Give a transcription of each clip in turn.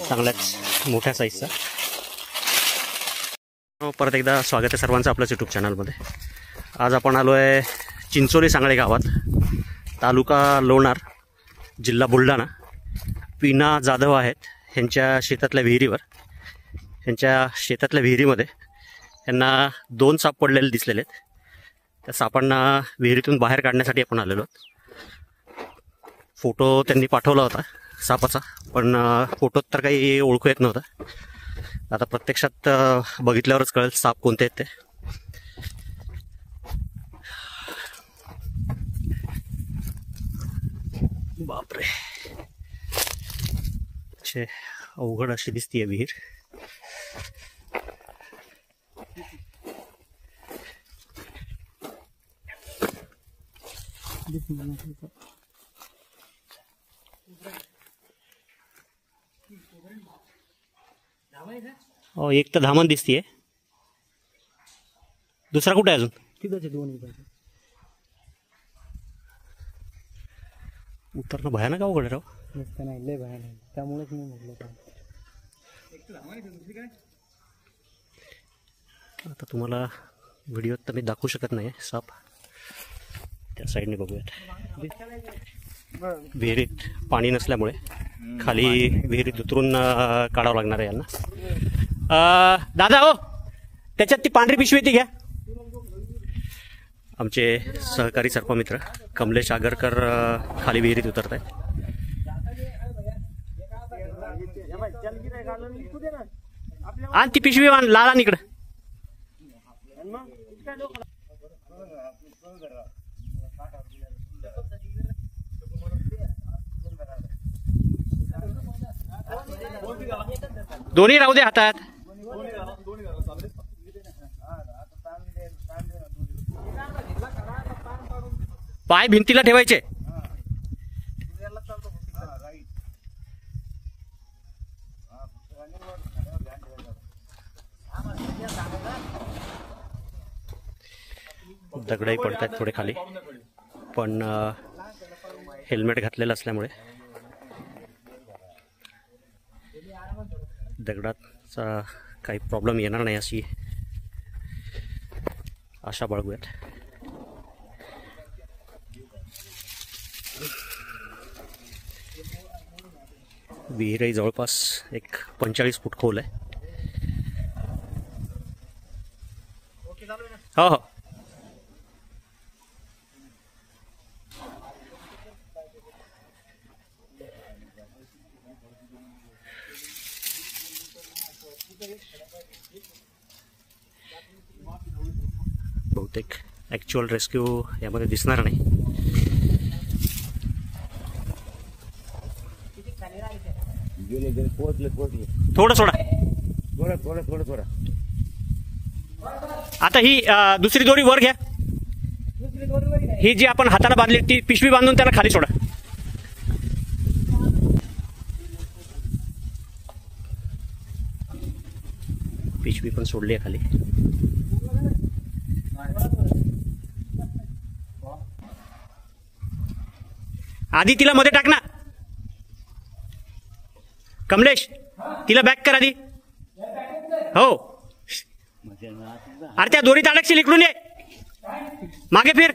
चांगल्याच मोठ्या साईजचा। परत एकदा स्वागत आहे सर्वांचं आपल्याच यूट्यूब चॅनलमध्ये। आज आपण आलो आहे चिंचोली सांगळे गावात, तालुका लोणार, जिल्हा बुलढाणा। पीना जाधव आहेत, ह्यांच्या शेतातल्या विहिरीवर, ह्यांच्या शेतातल्या विहिरीमध्ये यांना 2 साप पडलेले दिसलेले आहेत। त्या सापांना विहिरीतून बाहेर काढण्यासाठी आपण आलेलो आहोत। फोटो त्यांनी पाठवला होता सापाचा, पण फोटोत तर काही ओळखू येत नव्हता। आता प्रत्यक्षात बघितल्यावरच कळेल साप कोणते आहेत ते। बापरे, असे अवघड अशी दिसतीये विहीर। एक तर धामण दिसतीये, दुसरा कुठे अजून? तिथंच आहे दोन्ही बाजू। उतरणं भयानक अवघड आहे राव। नसतं नाही, लय भयानक, त्यामुळेच मी म्हटलं काय। आता तुम्हाला व्हिडिओत तर मी दाखवू शकत नाही साप, त्या साईडने बघूयात। विहिरीत पाणी नसल्यामुळे खाली विहिरीत उतरून काढावं लागणार आहे यांना। दादा हो, त्याच्यात ती पांढरी पिशवी ती घ्या। आमचे सहकारी सर्पमित्र कमलेश आगरकर खाली विहिरीत उतरत आहेत। आणि ती पिशवी लाला इकडं। दोन्ही राहू दे हातात। पाय भिंतीला ठेवायचे। दगडही पडतात थोडे खाली, पण हेल्मेट घातलेलं असल्यामुळे दगडाचा काही प्रॉब्लेम येणार नाही अशी आशा बाळगूयात। विहीरही जवळपास एक 45 फूट खोल आहे। हो हो, बहुतेक ॲक्च्युअल रेस्क्यू यामध्ये दिसणार नाही। थोडं सोडा, थोडं। आता ही दुसरी दोरी वर घ्या। ही जी आपण हाताला बांधली ती पिशवी बांधून त्याला खाली सोडा। पिशवी पण सोडली आहे खाली। आधी तिला मध्ये टाक ना कमलेश, तिला बॅक कर आधी। हो, अरे त्या दोरीत अडकशील, इकडून ये, मागे फिर।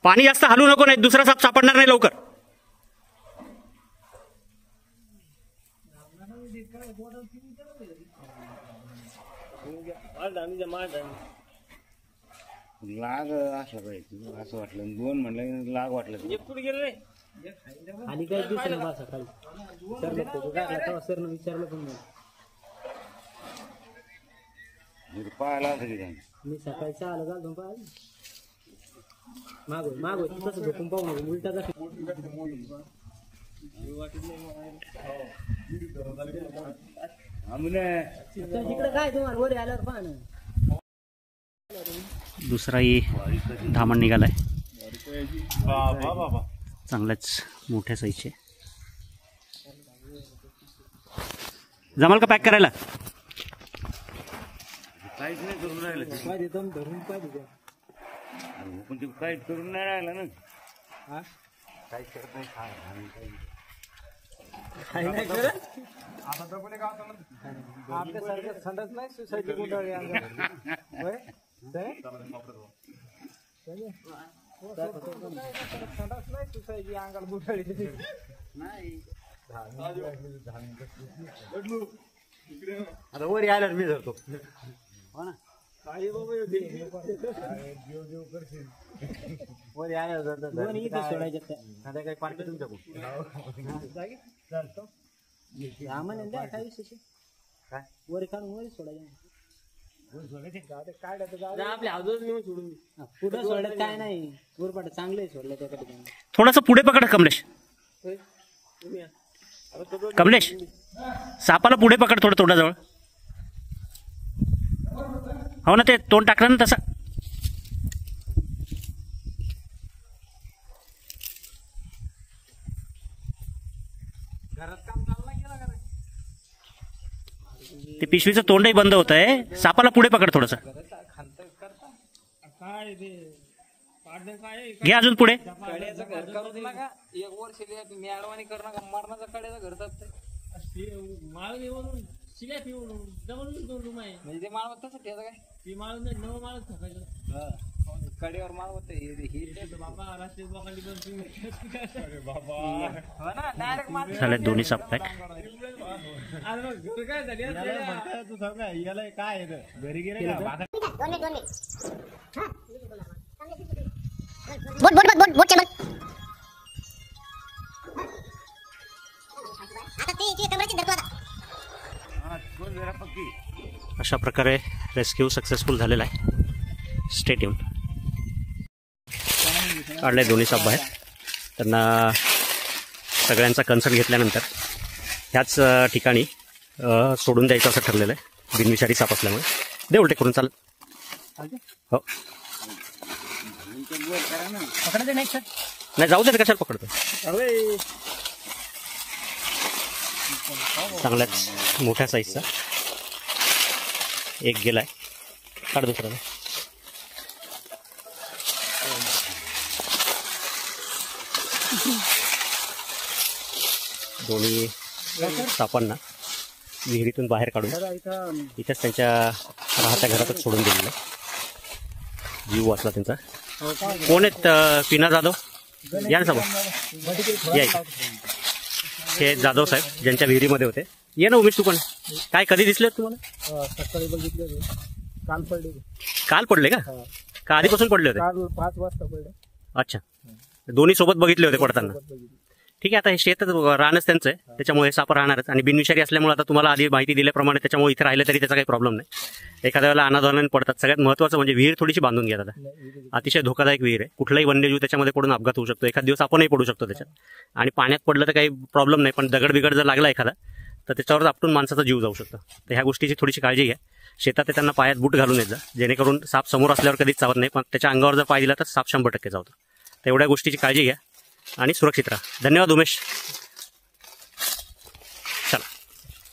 पाणी जास्त हलू नको, नाही दुसरा साप सापडणार नाही लवकर। लाग अशा पाहिजे असं वाटलं, 2 म्हणलं लाग वाटलं। कुठे गेलं रे? खाली काय दिसलं बा सकाळी सरनं विचारलं पण नाही। पाहायला मी सकाळी 6ला झालो पाहायला। मागो तसं झोपून पाहू नको, उलटा जा। तिकडे काय तुम्हाला वर आल्यावर पाहा ना। दुसराही धामण निघालाय, चांगल्याच मोठ्या साईजचे। जमाल का पॅक करायला? काहीच नाही करून राहिलं ते. पाय देतो धरून पाय देतो अरे पण ते काहीच करून नाही राहिलं ना. हा काहीच करत नाही काय आणि काही. काही नाही करत आपल्यासारखं संडास नाही सोसायटी गुंडाळी संडास नाही सोसायटी अंगाला गुंडाळी नाही. आता वर आल्यावर मी धरतो. हो ना काही बाबा वर आल्यावर इथे सोडायचे काही पार्टी तुमच्याकडून आम्हाला द्या काय विशेष काय वर काढून वर सोडायचे आपल्या हाऊस नेऊन सोडून पुढे सोडत काय नाही वर चांगलं सोडलं त्या ठिकाणी. थोडंसं पुढे पकड कमलेश. कमलेश सापाला पुढे पकड थोडं तोंडाजवळ. हो ना ते तोंड टाकलं ना तसं. ते पिशवीचं तोंडही बंद होत आहे. सापाला पुढे पकड थोडस. घे अजून पुढे. कड्याचं घर करूच नका एक वर्ष मी अडवाणी करू नका मरणाचा कड्याचं घर जात माळ येऊन शिल्या पिऊन दोन रूम आहे म्हणजे ते माळ तसं ठेवलं काय ती माळ नवं माळ ठोकायचं कडेवर माळ होत बाबा झाले दोन्ही साप पॅक. काय घरी गेले बोट चल अशा प्रकारे रेस्क्यू सक्सेसफुल झालेला आहे. Stay tune. काढले दोन्ही साप बाहेर. त्यांना सगळ्यांचा कन्सर्ट घेतल्यानंतर ह्याच ठिकाणी सोडून द्यायचं असं ठरलेलं आहे. बिनविषारी साप असल्यामुळे दे उलटे करून चाल. हो पकडायचं नाही सर नाही जाऊ दे कशाला पकडतो. चांगल्याच मोठ्या साईजचा एक गेलाय. काढ दुसरा. दोन्ही सापांना विहिरीतून बाहेर काढून इथेच त्यांच्या राहत्या घरातच सोडून दिलेलं. जीव वाचला त्यांचा. कोण आहेत पीना जाधव? या ना समोर या. हे जाधव साहेब ज्यांच्या विहिरीमध्ये होते. ये ना उमेश तू पण. काय कधी दिसले तुम्हाला? सकाळी बघितले काल पडले. काल पडले का आधीपासून पडले होते? काल 5 वाजता पडले. अच्छा दोन्ही सोबत बघितले होते पडताना. ठीक आहे. आता हे शेत राहणंच त्यांचं आहे त्याच्यामुळे हे साप राहणारच. आणि बिनविषारी असल्यामुळे आता तुम्हाला आधी माहिती दिल्याप्रमाणे त्याच्यामुळे इथे राहिलं तरी त्याचा काही प्रॉब्लेम नाही. एखाद्या वेळेला अनादोनाने पडतात. सगळ्यात महत्त्वाचं म्हणजे विहीर थोडीशी बांधून घ्या. आता अतिशय धोकादायक विहीर आहे. कुठलाही वन्यजीव त्याच्यामध्ये पडून अपघात होऊ शकतो. एखाद दिवस आपणही पडू शकतो त्याच्यात. आणि पाण्यात पडलं तर काही प्रॉब्लेम नाही पण दगड बिगड जर लागला एखादा तर त्याच्यावर आपटून माणसाचा जीव जाऊ शकतो. तर ह्या गोष्टीची थोडीशी काळजी घ्या. शेतात ते त्यांना पायात बूट घालून येत जा जेणेकरून साप समोर असल्यावर कधीच चावत नाही पण त्याच्या अंगावर जर पाय दिला तर साप 100% चावतो. तर एवढ्या गोष्टीची काळजी घ्या आणि सुरक्षित राहा. धन्यवाद उमेश.